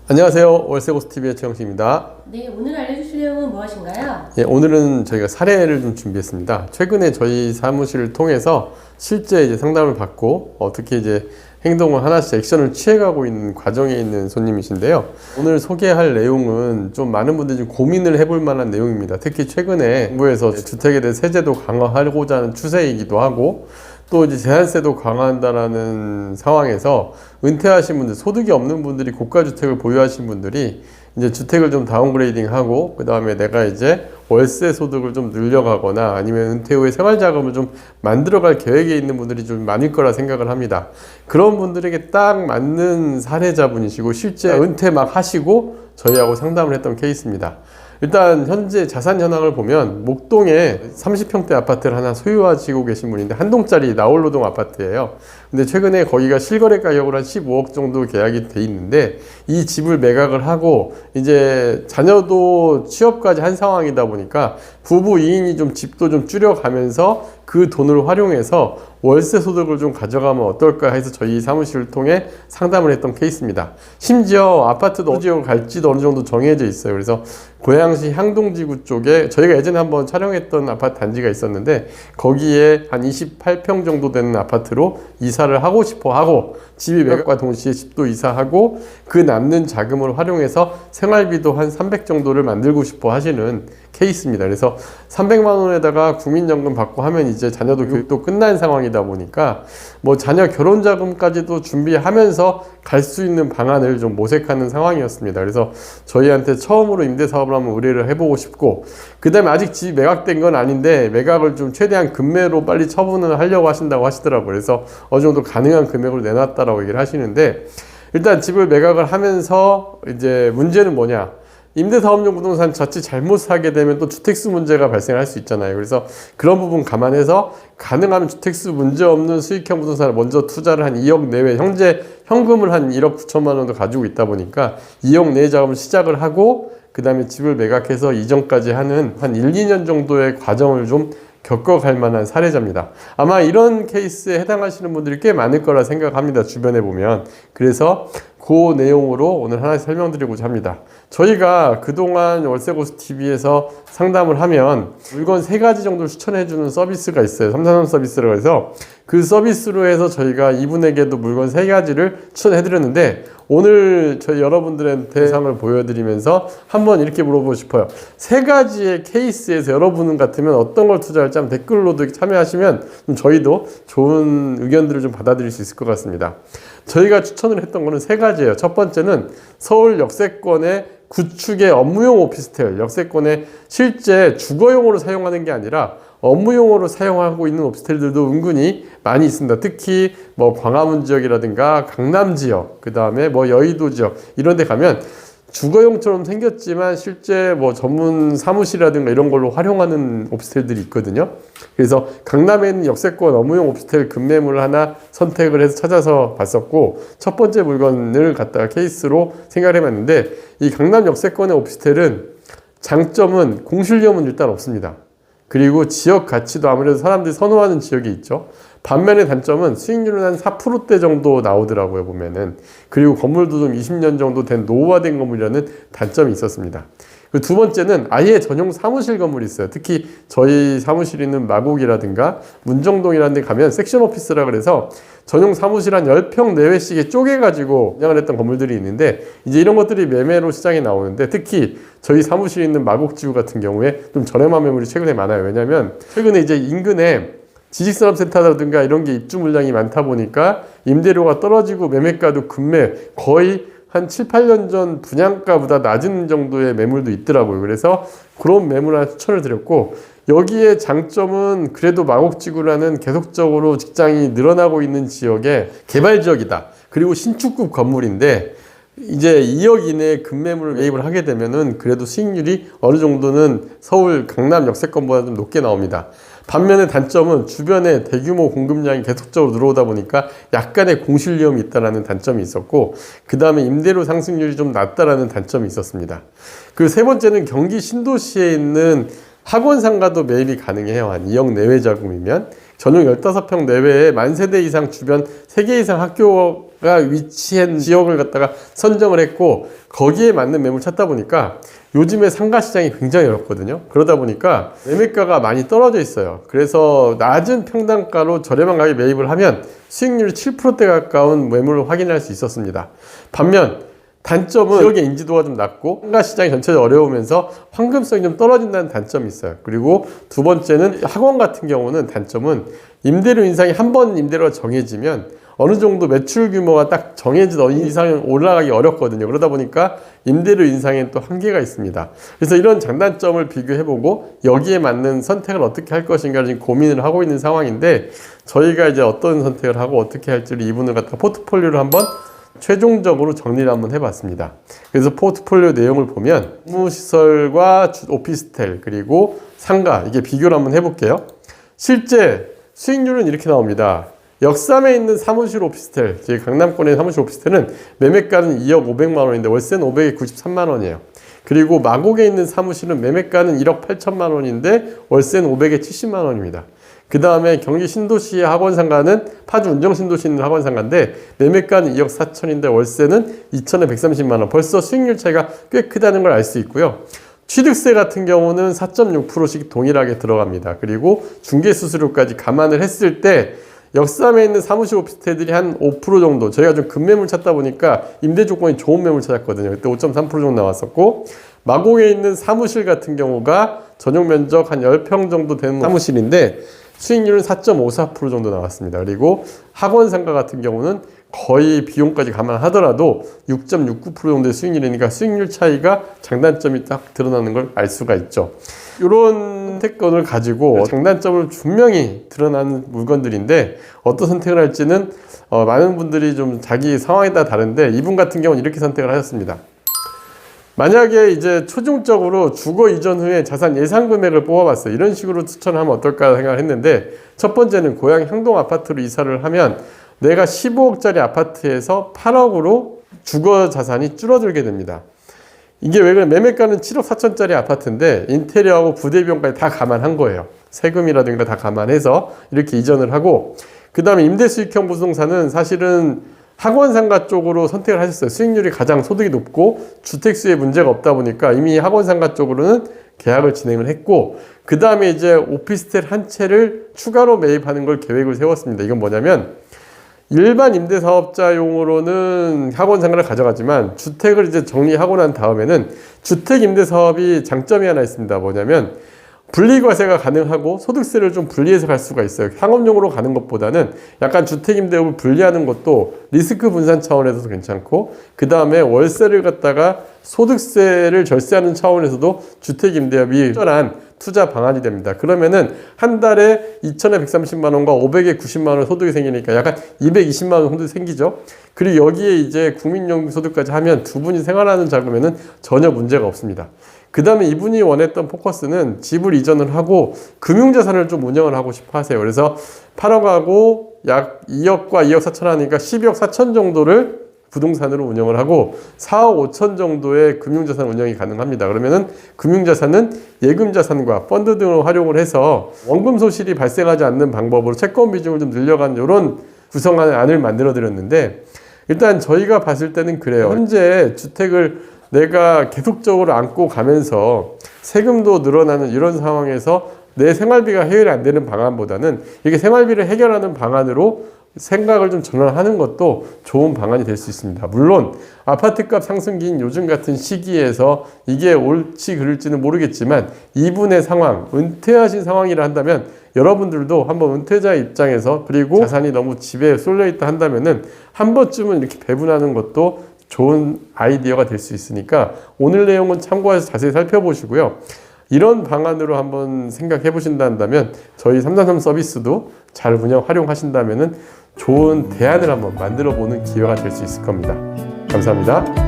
안녕하세요. 월세고스TV의 최영식입니다. 네, 오늘 알려주실 내용은 무엇인가요? 예, 오늘은 저희가 사례를 좀 준비했습니다. 최근에 저희 사무실을 통해서 실제 이제 상담을 받고 어떻게 이제 행동을 하나씩 액션을 취해가고 있는 과정에 있는 손님이신데요. 오늘 소개할 내용은 좀 많은 분들이 좀 고민을 해볼 만한 내용입니다. 특히 최근에 정부에서 주택에 대해 세제도 강화하고자 하는 추세이기도 하고 또 이제 제한세도 강화한다라는 상황에서 은퇴하신 분들, 소득이 없는 분들이 고가주택을 보유하신 분들이 이제 주택을 좀 다운그레이딩하고 그 다음에 내가 이제 월세 소득을 좀 늘려가거나 아니면 은퇴 후에 생활자금을 좀 만들어갈 계획에 있는 분들이 좀 많을 거라 생각을 합니다. 그런 분들에게 딱 맞는 사례자분이시고 실제 은퇴 막 하시고 저희하고 상담을 했던 케이스입니다. 일단 현재 자산 현황을 보면 목동에 30평대 아파트를 하나 소유하시고 계신 분인데 한 동짜리 나홀로동 아파트예요. 근데 최근에 거기가 실거래 가격으로 한 15억 정도 계약이 돼 있는데 이 집을 매각을 하고 이제 자녀도 취업까지 한 상황이다 보니까 부부 2인이 좀 집도 좀 줄여가면서 그 돈을 활용해서 월세 소득을 좀 가져가면 어떨까 해서 저희 사무실을 통해 상담을 했던 케이스입니다. 심지어 아파트도 어느 지역을 갈지도 어느 정도 정해져 있어요. 그래서 고양시 향동지구 쪽에 저희가 예전에 한번 촬영했던 아파트 단지가 있었는데 거기에 한 28평 정도 되는 아파트로 이사를 하고 싶어 하고 집이 매각과 동시에 집도 이사하고 그 남는 자금을 활용해서 생활비도 한 300 정도를 만들고 싶어 하시는 케이스입니다. 그래서 300만 원에다가 국민연금 받고 하면 이제 자녀도 교육도 끝난 상황이다 보니까 뭐 자녀 결혼 자금까지도 준비하면서 갈 수 있는 방안을 좀 모색하는 상황이었습니다. 그래서 저희한테 처음으로 임대 사업을 한번 의뢰를 해보고 싶고 그 다음에 아직 집이 매각된 건 아닌데 매각을 좀 최대한 금매로 빨리 처분을 하려고 하신다고 하시더라고요. 그래서 어느 정도 가능한 금액으로 내놨다라고 얘기를 하시는데 일단 집을 매각을 하면서 이제 문제는 뭐냐? 임대사업용 부동산 자칫 잘못 사게 되면 또 주택수 문제가 발생할 수 있잖아요. 그래서 그런 부분 감안해서 가능하면 주택수 문제 없는 수익형 부동산을 먼저 투자를 한 2억 내외, 현재 현금을 한 1억 9천만 원도 가지고 있다 보니까 2억 내외 자금을 시작을 하고 그 다음에 집을 매각해서 이전까지 하는 한 1, 2년 정도의 과정을 좀 겪어갈 만한 사례자입니다. 아마 이런 케이스에 해당하시는 분들이 꽤 많을 거라 생각합니다. 주변에 보면. 그래서 그 내용으로 오늘 하나 설명드리고자 합니다. 저희가 그동안 월세고스TV에서 상담을 하면 물건 3가지 정도를 추천해주는 서비스가 있어요. 343 서비스라고 해서 그 서비스로 해서 저희가 이분에게도 물건 3가지를 추천해드렸는데 오늘 저희 여러분들한테 대상을 보여드리면서 한번 이렇게 물어보고 싶어요. 3가지의 케이스에서 여러분 같으면 어떤 걸 투자할지 한번 댓글로도 참여하시면 좀 저희도 좋은 의견들을 좀 받아들일 수 있을 것 같습니다. 저희가 추천을 했던 거는 3가지예요. 첫 번째는 서울 역세권의 구축의 업무용 오피스텔, 역세권에 실제 주거용으로 사용하는 게 아니라 업무용으로 사용하고 있는 오피스텔들도 은근히 많이 있습니다. 특히 뭐 광화문 지역이라든가 강남 지역, 그 다음에 뭐 여의도 지역 이런 데 가면 주거용처럼 생겼지만 실제 뭐 전문 사무실이라든가 이런 걸로 활용하는 오피스텔들이 있거든요. 그래서 강남에 있는 역세권 업무용 오피스텔 급매물을 하나 선택을 해서 찾아서 봤었고 첫 번째 물건을 갖다가 케이스로 생각을 해봤는데 이 강남 역세권의 오피스텔은 장점은 공실료는 일단 없습니다. 그리고 지역 가치도 아무래도 사람들이 선호하는 지역이 있죠. 반면에 단점은 수익률은 한 4%대 정도 나오더라고요, 보면은. 그리고 건물도 좀 20년 정도 된 노후화된 건물이라는 단점이 있었습니다. 그 두 번째는 아예 전용 사무실 건물이 있어요. 특히 저희 사무실 있는 마곡이라든가 문정동이라는 데 가면 섹션 오피스라 그래서 전용 사무실 한 10평 내외씩에 쪼개가지고 운영을 했던 건물들이 있는데 이제 이런 것들이 매매로 시장에 나오는데 특히 저희 사무실에 있는 마곡지구 같은 경우에 좀 저렴한 매물이 최근에 많아요. 왜냐면 최근에 이제 인근에 지식산업센터라든가 이런 게 입주 물량이 많다 보니까 임대료가 떨어지고 매매가도 급매 거의 한 7, 8년 전 분양가보다 낮은 정도의 매물도 있더라고요. 그래서 그런 매물 하나 추천을 드렸고 여기에 장점은 그래도 마곡지구라는 계속적으로 직장이 늘어나고 있는 지역의 개발 지역이다. 그리고 신축급 건물인데 이제 2억 이내에 급매물을 매입을 하게 되면은 그래도 수익률이 어느 정도는 서울 강남 역세권보다 좀 높게 나옵니다. 반면에 단점은 주변에 대규모 공급량이 계속적으로 들어오다 보니까 약간의 공실위험이 있다는 단점이 있었고 그 다음에 임대료 상승률이 좀 낮다라는 단점이 있었습니다. 그리고 세 번째는 경기 신도시에 있는 학원상가도 매입이 가능해요. 한 2억 내외 자금이면 전용 15평 내외에 만세대 이상 주변 3개 이상 학교 매물가가 위치한 지역을 갖다가 선정을 했고 거기에 맞는 매물 찾다 보니까 요즘에 상가 시장이 굉장히 어렵거든요. 그러다 보니까 매매가가 많이 떨어져 있어요. 그래서 낮은 평당가로 저렴한 가격에 매입을 하면 수익률이 7%대 가까운 매물을 확인할 수 있었습니다. 반면 단점은 지역의 인지도가 좀 낮고 상가 시장이 전체적으로 어려우면서 황금성이 좀 떨어진다는 단점이 있어요. 그리고 두 번째는 학원 같은 경우는 단점은 임대료 인상이 한 번 임대료가 정해지면 어느 정도 매출 규모가 딱 정해진 이상은 올라가기 어렵거든요. 그러다 보니까 임대료 인상에 또 한계가 있습니다. 그래서 이런 장단점을 비교해보고 여기에 맞는 선택을 어떻게 할 것인가를 지금 고민을 하고 있는 상황인데 저희가 이제 어떤 선택을 하고 어떻게 할지를 이분을 갖다 포트폴리오를 한번 최종적으로 정리를 한번 해봤습니다. 그래서 포트폴리오 내용을 보면 사무시설과 오피스텔 그리고 상가 이게 비교를 한번 해볼게요. 실제 수익률은 이렇게 나옵니다. 역삼에 있는 사무실 오피스텔, 즉 강남권의 사무실 오피스텔은 매매가는 2억 500만 원인데 월세는 593만 원이에요. 그리고 마곡에 있는 사무실은 매매가는 1억 8천만 원인데 월세는 570만 원입니다. 그 다음에 경기 신도시의 학원상가는 파주 운정 신도시에 있는 학원상가인데 매매가는 2억 4천인데 월세는 2천에 130만 원. 벌써 수익률 차이가 꽤 크다는 걸 알 수 있고요. 취득세 같은 경우는 4.6%씩 동일하게 들어갑니다. 그리고 중개수수료까지 감안을 했을 때 역삼에 있는 사무실 오피스텔들이 한 5% 정도, 저희가 좀 급매물 찾다 보니까 임대 조건이 좋은 매물 찾았거든요. 그때 5.3% 정도 나왔었고, 마곡에 있는 사무실 같은 경우가 전용 면적 한 10평 정도 되는 사무실인데 수익률은 4.54% 정도 나왔습니다. 그리고 학원 상가 같은 경우는 거의 비용까지 감안하더라도 6.69% 정도의 수익률이니까 수익률 차이가 장단점이 딱 드러나는 걸 알 수가 있죠. 이런 선택권을 가지고 장단점을 분명히 드러나는 물건들인데 어떤 선택을 할지는 많은 분들이 좀 자기 상황에 따라 다른데 이분 같은 경우는 이렇게 선택을 하셨습니다. 만약에 이제 최종적으로 주거 이전 후에 자산 예상 금액을 뽑아봤어요. 이런 식으로 추천하면 어떨까 생각을 했는데 첫 번째는 고향 향동 아파트로 이사를 하면 내가 15억짜리 아파트에서 8억으로 주거 자산이 줄어들게 됩니다. 이게 왜 그래? 매매가는 7억 4천짜리 아파트인데 인테리어하고 부대 비용까지 다 감안한 거예요. 세금이라든가 다 감안해서 이렇게 이전을 하고 그 다음에 임대수익형 부동산은 사실은 학원상가 쪽으로 선택을 하셨어요. 수익률이 가장 소득이 높고 주택수에 문제가 없다 보니까 이미 학원상가 쪽으로는 계약을 진행을 했고 그 다음에 이제 오피스텔 한 채를 추가로 매입하는 걸 계획을 세웠습니다. 이건 뭐냐면 일반 임대사업자용으로는 학원상가를 가져가지만 주택을 이제 정리하고 난 다음에는 주택임대사업이 장점이 하나 있습니다. 뭐냐면 분리과세가 가능하고 소득세를 좀 분리해서 갈 수가 있어요. 상업용으로 가는 것보다는 약간 주택임대업을 분리하는 것도 리스크 분산 차원에서도 괜찮고 그 다음에 월세를 갖다가 소득세를 절세하는 차원에서도 주택임대업이 적절한 투자 방안이 됩니다. 그러면은 한 달에 2천에 130만 원과 500에 90만 원 소득이 생기니까 약간 220만 원 정도 생기죠. 그리고 여기에 이제 국민연금 소득까지 하면 두 분이 생활하는 자금에는 전혀 문제가 없습니다. 그 다음에 이분이 원했던 포커스는 집을 이전을 하고 금융자산을 좀 운영을 하고 싶어 하세요. 그래서 8억하고 약 2억과 2억 4천 하니까 12억 4천 정도를 부동산으로 운영을 하고 4억 5천 정도의 금융자산 운영이 가능합니다. 그러면은 금융자산은 예금자산과 펀드 등을 활용을 해서 원금 소실이 발생하지 않는 방법으로 채권 비중을 좀 늘려가는 이런 구성안을 안을 만들어 드렸는데 일단 저희가 봤을 때는 그래요. 현재 주택을 내가 계속적으로 안고 가면서 세금도 늘어나는 이런 상황에서 내 생활비가 해결이 안 되는 방안보다는 이게 생활비를 해결하는 방안으로 생각을 좀 전환하는 것도 좋은 방안이 될 수 있습니다. 물론 아파트값 상승기인 요즘 같은 시기에서 이게 옳지 그를지는 모르겠지만 이분의 상황, 은퇴하신 상황이라 한다면 여러분들도 한번 은퇴자의 입장에서 그리고 자산이 너무 집에 쏠려 있다 한다면은 한 번쯤은 이렇게 배분하는 것도 좋은 아이디어가 될 수 있으니까 오늘 내용은 참고해서 자세히 살펴보시고요. 이런 방안으로 한번 생각해 보신다면 저희 333 서비스도 잘 활용하신다면 좋은 대안을 한번 만들어 보는 기회가 될 수 있을 겁니다. 감사합니다.